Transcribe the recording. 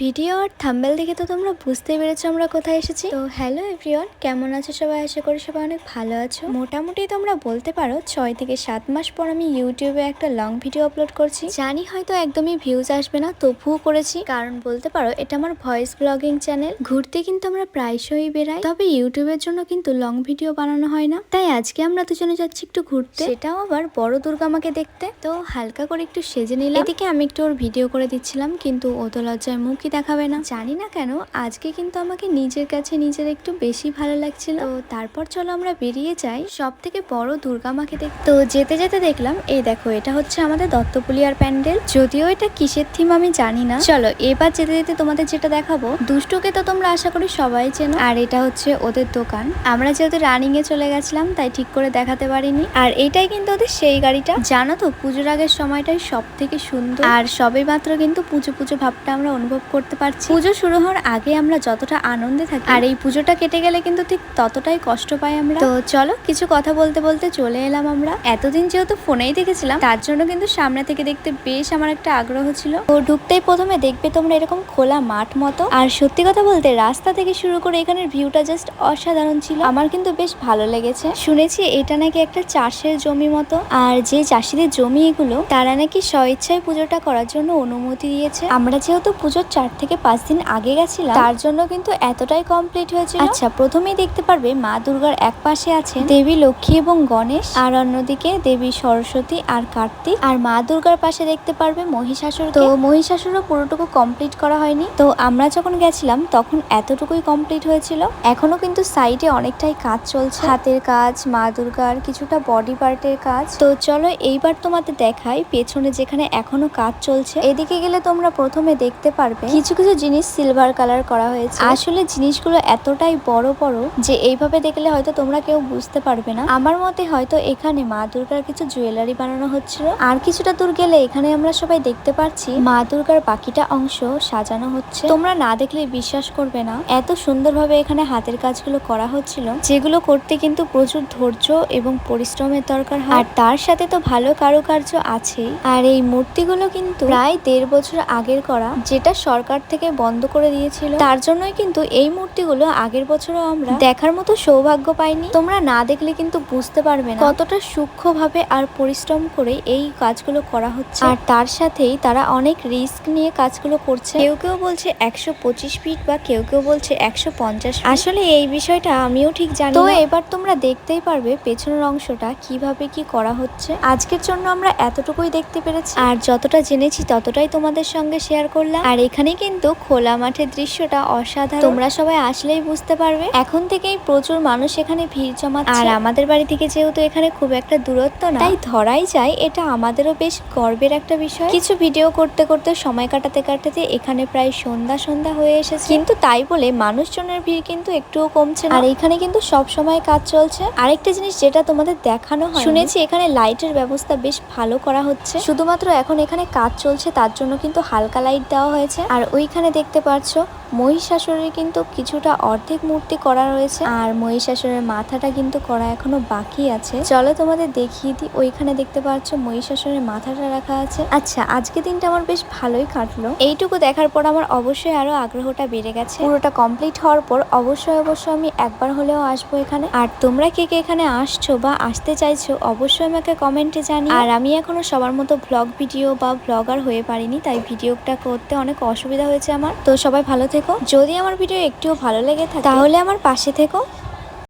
Video আর thumbnail দেখে তো তোমরা বুঝতেই পেরেছো আমরা কোথায় এসেছি। তো হ্যালো এভরিওয়ান, কেমন আছো সবাই? আশা করি সবাই অনেক ভালো আছো। মোটামুটি তোমরা বলতে পারো 6 থেকে 7 মাস পর আমি ইউটিউবে একটা লং ভিডিও আপলোড করছি। জানি হয়তো একদমই ভিউজ আসবে না, তবুও করেছি, কারণ বলতে পারো এটা আমার ভয়েস ব্লগিং চ্যানেল। ঘুরতে কিন্তু আমরা প্রায়শই বেরাই, তবে ইউটিউবের জন্য কিন্তু লং ভিডিও বানানো হয় না। তাই আজকে আমরা দুজনে যাচ্ছি একটু ঘুরতে, সেটাও আবার বড় দুর্গা মাকে দেখতে। তো হালকা করে একটু সেজে নিলাম। এদিকে আমি একটু ওর ভিডিও করে দিচ্ছিলাম, কিন্তু ও তো লজ্জায় মুখই দেখাবে না। জানি না কেন আজকে কিন্তু আমাকে নিজের কাছে নিজের একটু বেশি ভালো লাগছিল। তো তারপর চলো আমরা বেরিয়ে যাই সব থেকে বড় দুর্গা মাকে দেখতে। তো যেতে যেতে দেখলাম এই দেখো, এটা হচ্ছে আমাদের দত্তপুলিয়ার প্যান্ডেল। যদিও এটা কিসের থিম আমি জানি না। চলো এবার যেতে যেতে তোমাদের যেটা দেখাবো, দুষ্টুকে তো তোমরা আশা করি সবাই চেনো, আর এটা হচ্ছে ওদের দোকান। আমরা যেহেতু রানিং এ চলে গেছিলাম তাই ঠিক করে দেখাতে পারিনি। আর এটাই কিন্তু ওদের সেই গাড়িটা। জানো তো পুজোর আগের সময়টাই সব থেকে সুন্দর, আর সবে মাত্র কিন্তু পুজো পুজো ভাবটা আমরা অনুভব করতে পারছি। পুজো শুরু হওয়ার আগে আমরা যতটা আনন্দে থাকি, আর এই পুজোটা কেটে গেলে কিন্তু ঠিক ততটাই কষ্ট পাই আমরা। তো চলো কিছু কথা বলতে বলতে চলে এলাম আমরা। এতদিন যেহেতু ফোনেই দেখেছিলাম, তার জন্য কিন্তু সামনে থেকে দেখতে বেশ আমার একটা আগ্রহ ছিল। তো ঢুকতেই প্রথমে দেখবে তোমরা এরকম খোলা মাঠ মতো, আর সত্যি কথা বলতে রাস্তা থেকে শুরু করে এখানের ভিউটা জাস্ট অসাধারণ ছিল। আমার কিন্তু বেশ ভালো লেগেছে। শুনেছি এটা নাকি একটা চাষের জমি মতো, আর যে চাষিদের জমি এগুলো, তারা নাকি স্বইচ্ছায় পুজোটা করার জন্য অনুমতি দিয়েছে। আমরা যেহেতু পুজোর 4 থেকে 5 দিন আগে গেছিলাম, তার জন্য কিন্তু এতটাই কমপ্লিট হয়েছিল। আচ্ছা, প্রথমেই দেখতে পারবে মা দুর্গার এক পাশে আছেন দেবী লক্ষ্মী এবং গণেশ, আর অন্যদিকে দেবী সরস্বতী আর কার্তিক। আর মা দুর্গার পাশে দেখতে পারবে মহিষাসুর। তো মহিষাসুরও পুরোটুকু কমপ্লিট করা হয়নি। তো আমরা যখন গেছিলাম তখন এতটুকুই কমপ্লিট হয়েছিল। এখনো কিন্তু সাইডে অনেকটাই কাজ চলছে, হাতের কাজ, মা দুর্গার কিছুটা বডি পার্টের কাজ। তো চলো এইবার তোমাদের দেখাই পেছনে যেখানে এখনো কাজ চলছে। এদিকে গেলে তোমরা প্রথমে দেখতে পারবে কিছু কিছু জিনিস সিলভার কালার করা হয়েছে। আসলে জিনিসগুলো এতটাই বড় বড় যে এইভাবে দেখলে হয়তো তোমরা কেউ বুঝতে পারবে না। আমার মতে হয়তো এখানে মা দুর্গার কিছু জুয়েলারি বানানো হচ্ছিল। আর কিছুটা দূর গেলে এখানে আমরা সবাই দেখতে পাচ্ছি মা দুর্গার বাকিটা অংশ সাজানো হচ্ছে। তোমরা না দেখলে বিশ্বাস করবে না, এত সুন্দরভাবে এখানে হাতের কাজগুলো করা হচ্ছিল, যেগুলো করতে কিন্তু প্রচুর ধৈর্য এবং পরিশ্রমের দরকার হয়। আর তার সাথে তো ভালো কারুকার্য আছেই। আর এই মূর্তিগুলো কিন্তু প্রায় 1.5 বছর আগের করা, যেটা সরকার থেকে বন্ধ করে দিয়েছিল। তার জন্যই কিন্তু এই মূর্তিগুলো আগের বছরও আমরা দেখার মতো সৌভাগ্য পাইনি। তোমরা না দেখলে কিন্তু বুঝতে পারবে না কতটা সূক্ষ্মভাবে আর পরিশ্রম করে এই কাজগুলো করা হচ্ছে। আর তার সাথেই তারা অনেক রিস্ক নিয়ে কাজগুলো করছে। কেউ কেউ বলছে 125 ফিট, বা কেউ কেউ বলছে 150। আসলে এই বিষয়টা আমিও ঠিক জানি। তো এবার তোমরা দেখতেই পারবে পেছনের অংশটা কিভাবে কি করা হচ্ছে। আজকের জন্য আমরা এতটুকুই দেখতে পেরেছি, আর যতটা জেনেছি ততটাই তোমাদের সঙ্গে শেয়ার করলাম। আর এখানে কিন্তু খোলা মাঠের দৃশ্যটা অসাধারণ, তোমরা সবাই আসলেই বুঝতে পারবে। এখন থেকেই প্রচুর মানুষ এখানে ভিড় জমাচ্ছে। আর আমাদের বাড়ি থেকে যেহেতু এখানে খুব একটা দূরত্ব না, তাই ধরাই যায় এটা আমাদেরও বেশ গর্বের একটা বিষয়। কিছু ভিডিও করতে করতে সময় কাটাতে কাটাতে এখানে প্রায় সন্ধ্যা সন্ধ্যা হয়ে এসেছে, কিন্তু তাই বলে মানুষজনের ভিড় কিন্তু একটুও কমছে না। আর এখানে কিন্তু সব সময় কাজ চলছে। আরেকটা জিনিস যেটা তোমাদের দেখানো হয়, শুনেছি এখানে লাইটের ব্যবস্থা বেশ ভালো করা হচ্ছে। শুধুমাত্র এখন এখানে কাজ চলছে তার জন্য কিন্তু হালকা লাইট দেওয়া হয়েছে। আর ওইখানে দেখতে পাচ্ছ মহিষাসুরের কিন্তু কিছুটা অর্ধেক মূর্তি করা রয়েছে, আর মহিষাসুরের মাথাটা কিন্তু করা এখনো বাকি আছে। চলো তোমাদের দেখিয়ে দিই। ওইখানে দেখতে পাচ্ছ মহিষাসুরের মাথাটা রাখা আছে। আচ্ছা, আজকে দিনটা আমার বেশ ভালোই কাটলো। এইটুকু দেখার পর আমার অবশ্যই আরো আগ্রহটা বেড়ে গেছে। পুরোটা কমপ্লিট হওয়ার পর অবশ্যই আমি একবার হলেও আসবো এখানে। আর তোমরা কে কে এখানে আসছো বা আসতে চাইছো অবশ্যই আমাকে কমেন্টে জানিও। আর আমি এখনো সবার মতো ব্লগ ভিডিও বা ব্লগার হয়ে পারিনি, তাই ভিডিওটা করতে অনেক অসুবিধা হয়েছে আমার। তো সবাই ভালো থেকো। যদি আমার ভিডিও একটুও ভালো লেগে থাকে তাহলে আমার পাশে থেকো।